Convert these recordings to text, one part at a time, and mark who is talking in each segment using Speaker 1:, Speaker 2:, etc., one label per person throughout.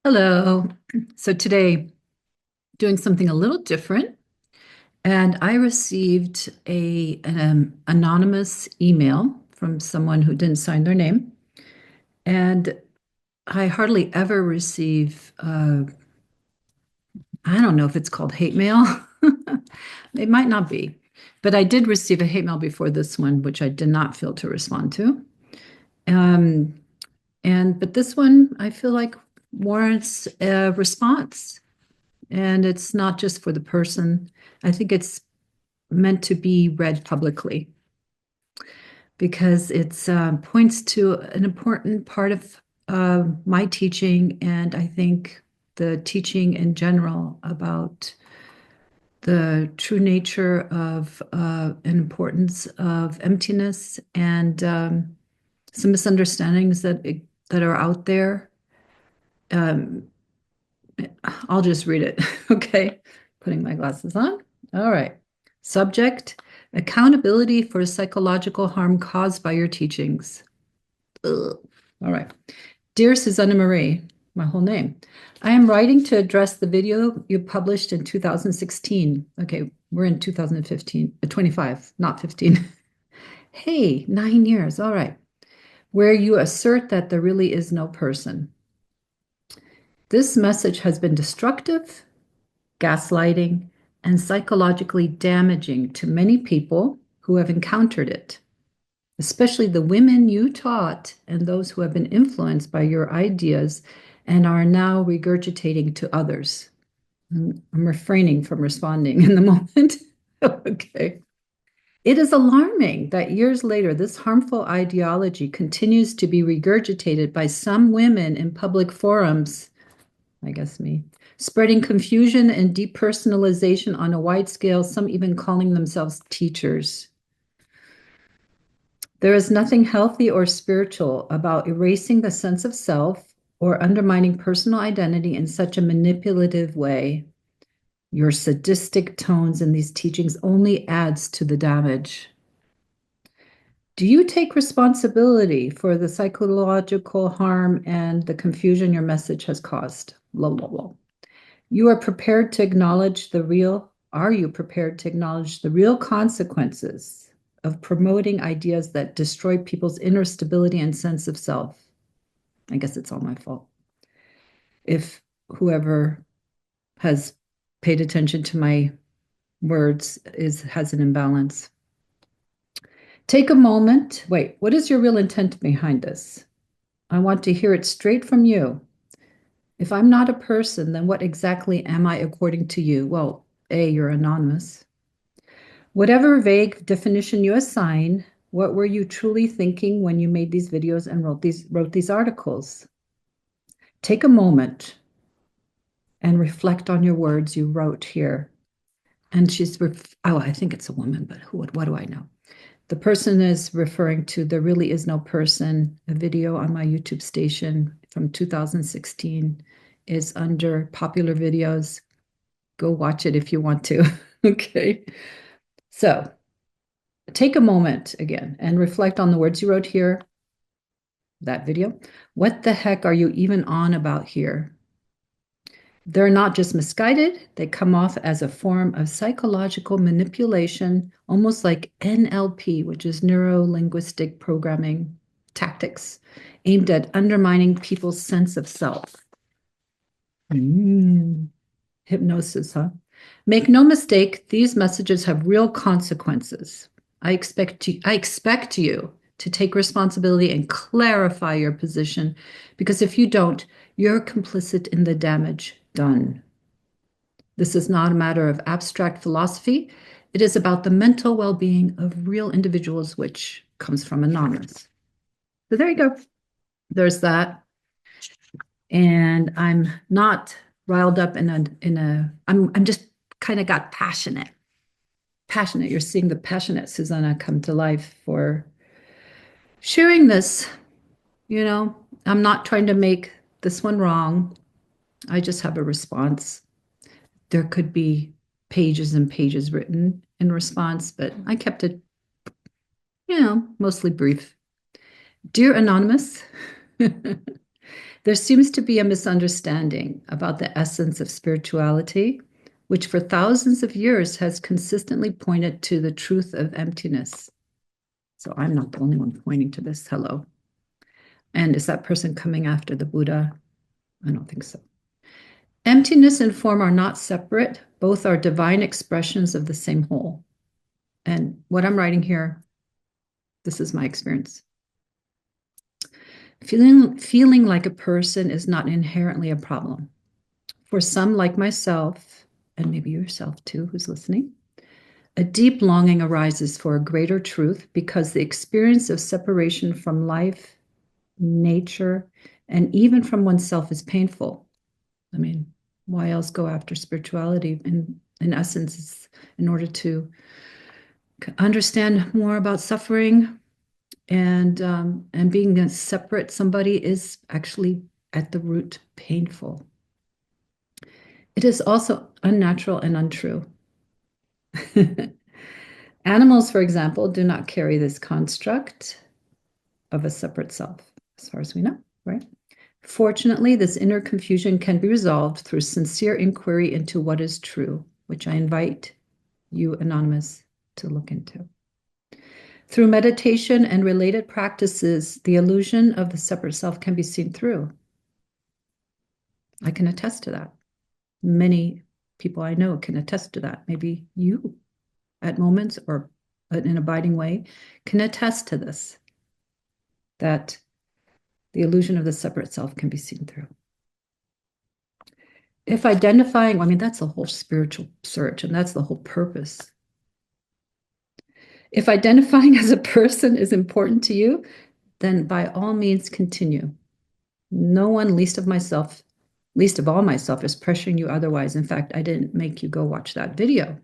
Speaker 1: Hello. So today, doing something a little different, and I received an anonymous email from someone who didn't sign their name, and I hardly ever receive, I don't know if it's called hate mail. It might not be, but I did receive a hate mail before this one, which I did not feel to respond to. Um, but this one I feel like warrants a response. And it's not just for the person. I think it's meant to be read publicly because it points to an important part of my teaching, and I think the teaching in general about the true nature of and importance of emptiness and some misunderstandings that are out there. Um, I'll just read it. Okay. Putting my glasses on. All right. Subject: accountability for psychological harm caused by your teachings. Ugh. All right. Dear Susanne Marie, my whole name. I am writing to address the video you published in 2016. Okay, we're in 2015, 25, not 15. Hey, 9 years. All right. Where you assert that there really is no person. This message has been destructive, gaslighting, and psychologically damaging to many people who have encountered it, especially the women you taught and those who have been influenced by your ideas and are now regurgitating to others. I'm refraining from responding in the moment. Okay. It is alarming that years later, this harmful ideology continues to be regurgitated by some women in public forums, I guess me, spreading confusion and depersonalization on a wide scale, some even calling themselves teachers. There is nothing healthy or spiritual about erasing the sense of self or undermining personal identity in such a manipulative way. Your sadistic tones in these teachings only adds to the damage. Do you take responsibility for the psychological harm and the confusion your message has caused? Blah, blah, blah. You are prepared to acknowledge the real, are you prepared to acknowledge the real consequences of promoting ideas that destroy people's inner stability and sense of self? I guess it's all my fault. If whoever has paid attention to my words has an imbalance. Take a moment. Wait, what is your real intent behind this? I want to hear it straight from you. If I'm not a person, then what exactly am I according to you? Well, A, you're anonymous. Whatever vague definition you assign, what were you truly thinking when you made these videos and wrote these articles? Take a moment and reflect on your words you wrote here. And oh, I think it's a woman, but what do I know? The person is referring to There Really Is No Person, a video on my YouTube station from 2016 is under popular videos. Go watch it if you want to. Okay. So take a moment again and reflect on the words you wrote here, that video. What the heck are you even on about here? They're not just misguided, they come off as a form of psychological manipulation, almost like NLP, which is neuro linguistic programming tactics, aimed at undermining people's sense of self. Hypnosis, huh? Make no mistake, these messages have real consequences. I expect you to take responsibility and clarify your position, because if you don't, you're complicit in the damage done. This is not a matter of abstract philosophy. It is about the mental well-being of real individuals, which comes from Anonymous. So there you go. There's that. And I'm not riled up I'm just kind of got passionate. Passionate. You're seeing the passionate Susanna come to life for sharing this. You know, I'm not trying to make this one wrong. I just have a response. There could be pages and pages written in response, but I kept it, mostly brief. Dear Anonymous, There seems to be a misunderstanding about the essence of spirituality, which for thousands of years has consistently pointed to the truth of emptiness. So I'm not the only one pointing to this. Hello. And is that person coming after the Buddha? I don't think so. Emptiness and form are not separate. Both are divine expressions of the same whole. And what I'm writing here, this is my experience. Feeling like a person is not inherently a problem. For some, like myself, and maybe yourself too, who's listening, a deep longing arises for a greater truth because the experience of separation from life, nature, and even from oneself is painful. I mean, why else go after spirituality? In essence, it's in order to understand more about suffering and being a separate somebody is actually at the root painful. It is also unnatural and untrue. Animals, for example, do not carry this construct of a separate self, as far as we know, right? Fortunately, this inner confusion can be resolved through sincere inquiry into what is true, which I invite you, Anonymous, to look into. Through meditation and related practices, the illusion of the separate self can be seen through. I can attest to that. Many people I know can attest to that. Maybe you, at moments or in an abiding way, can attest to this, that the illusion of the separate self can be seen through. If identifying, I mean, that's the whole spiritual search, and that's the whole purpose. If identifying as a person is important to you, then by all means continue. No one, least of all myself, is pressuring you otherwise. In fact, I didn't make you go watch that video.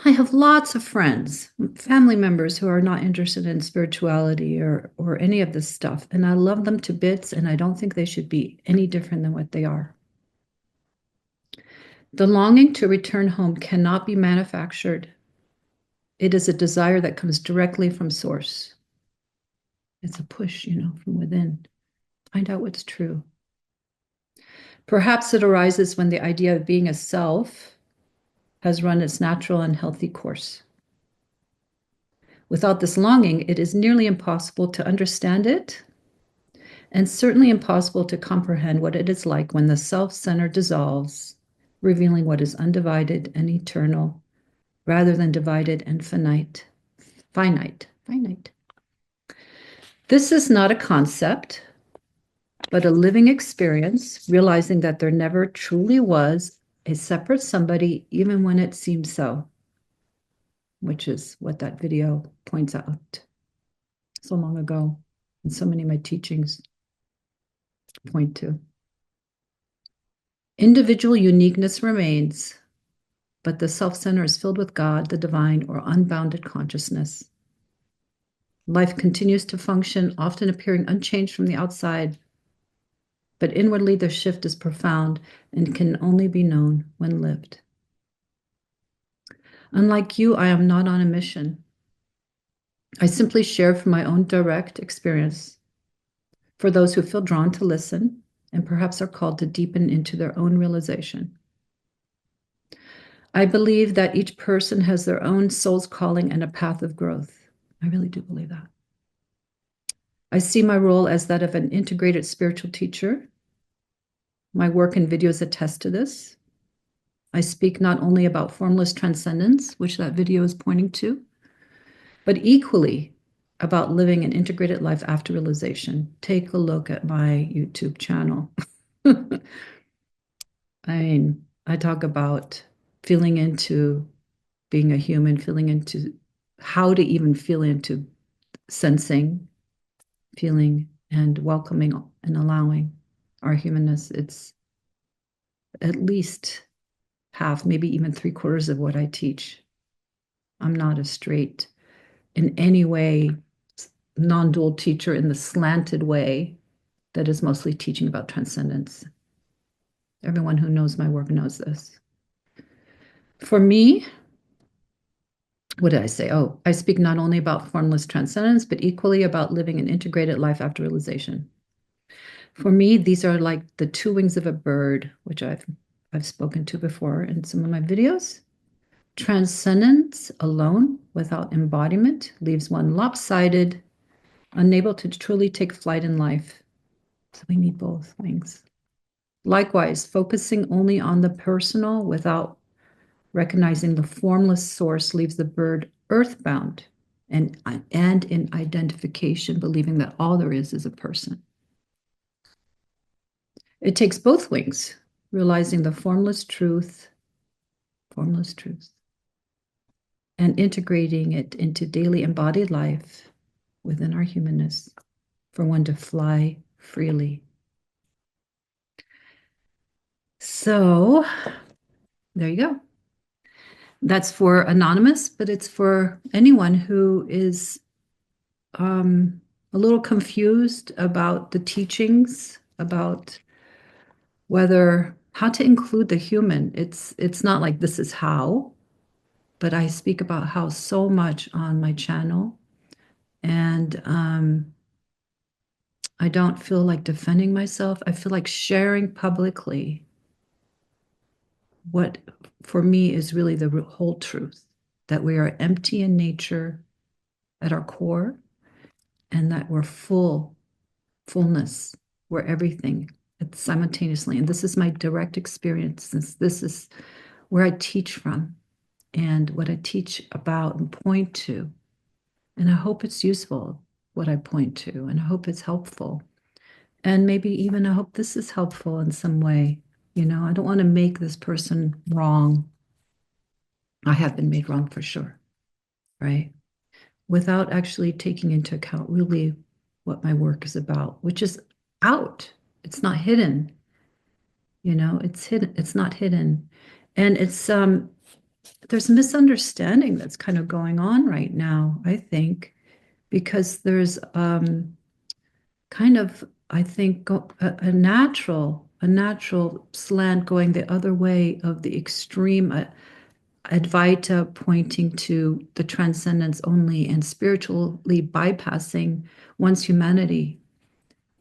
Speaker 1: I have lots of friends, family members who are not interested in spirituality or any of this stuff, and I love them to bits, and I don't think they should be any different than what they are. The longing to return home cannot be manufactured. It is a desire that comes directly from source. It's a push, from within. Find out what's true. Perhaps it arises when the idea of being a self has run its natural and healthy course. Without this longing, it is nearly impossible to understand it, and certainly impossible to comprehend what it is like when the self-center dissolves, revealing what is undivided and eternal, rather than divided and finite. This is not a concept, but a living experience, realizing that there never truly was a separate somebody, even when it seemed so, which is what that video points out so long ago, and so many of my teachings point to. Individual uniqueness remains, but the self-center is filled with God, the divine, or unbounded consciousness. Life continues to function, often appearing unchanged from the outside, but inwardly the shift is profound and can only be known when lived. Unlike you, I am not on a mission. I simply share from my own direct experience for those who feel drawn to listen and perhaps are called to deepen into their own realization. I believe that each person has their own soul's calling and a path of growth. I really do believe that. I see my role as that of an integrated spiritual teacher. My work and videos attest to this. I speak not only about formless transcendence, which that video is pointing to, but equally about living an integrated life after realization. Take a look at my YouTube channel. I talk about feeling into being a human, feeling into how to even feel into sensing, feeling, and welcoming and allowing our humanness. It's at least half, maybe even 3/4 of what I teach. I'm not a straight, in any way, non-dual teacher in the slanted way that is mostly teaching about transcendence. Everyone who knows my work knows this. For me, What did I say? Oh, I speak not only about formless transcendence, but equally about living an integrated life after realization. For me, these are like the two wings of a bird, which I've spoken to before in some of my videos. Transcendence alone, without embodiment, leaves one lopsided, unable to truly take flight in life. So we need both wings. Likewise, focusing only on the personal without recognizing the formless source leaves the bird earthbound and in identification, believing that all there is a person. It takes both wings, realizing the formless truth, and integrating it into daily embodied life within our humanness for one to fly freely. So there you go. That's for anonymous, but it's for anyone who is um, a little confused about the teachings, about whether how to include the human. It's not like this is how, but I speak about how so much on my channel, and I don't feel like defending myself. I feel like sharing publicly what for me is really the whole truth, that we are empty in nature at our core, and that we're fullness, we're everything simultaneously. And this is my direct experience, since this is where I teach from and what I teach about and point to. And I hope it's useful, what I point to, and I hope it's helpful. And maybe even I hope this is helpful in some way. You know, I don't want to make this person wrong. I have been made wrong for sure, right? Without actually taking into account really what my work is about, which is out. It's not hidden, you know, it's hidden, it's not hidden. And it's there's a misunderstanding that's kind of going on right now, I think, because there's kind of, I think, a natural slant going the other way of the extreme Advaita pointing to the transcendence only and spiritually bypassing one's humanity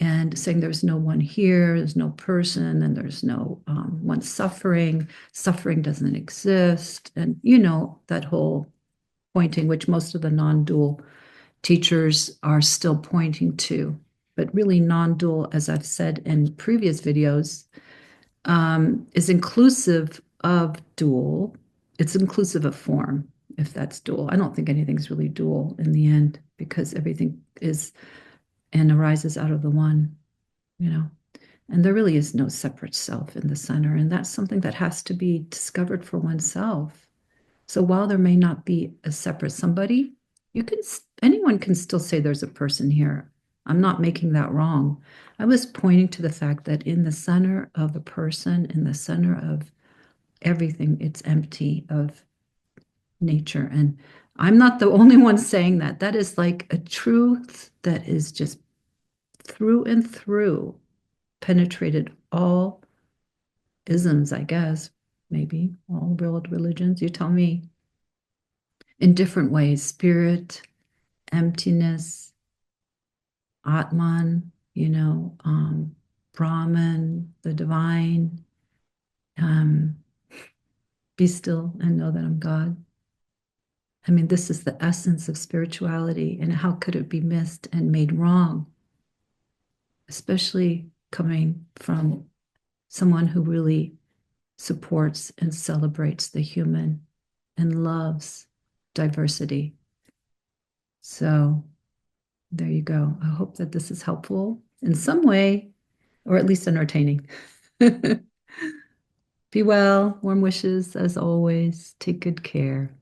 Speaker 1: and saying there's no one here, there's no person, and there's no one suffering. Suffering doesn't exist. And, you know, that whole pointing, which most of the non dual teachers are still pointing to. But really, non dual, as I've said in previous videos, is inclusive of dual. It's inclusive of form, if that's dual. I don't think anything's really dual in the end because everything is and arises out of the one, you know. And there really is no separate self in the center. And that's something that has to be discovered for oneself. So while there may not be a separate somebody, you can, anyone can still say there's a person here. I'm not making that wrong. I was pointing to the fact that in the center of a person, in the center of everything, it's empty of nature. And I'm not the only one saying that. That is like a truth that is just through and through penetrated all isms, I guess, maybe all world religions. You tell me, in different ways: spirit, emptiness, Atman, you know, Brahman, the divine. Um, be still and know that I'm God. I mean, this is the essence of spirituality, and how could it be missed and made wrong, especially coming from someone who really supports and celebrates the human and loves diversity. So there you go. I hope that this is helpful in some way, or at least entertaining. Be well. Warm wishes as always. Take good care.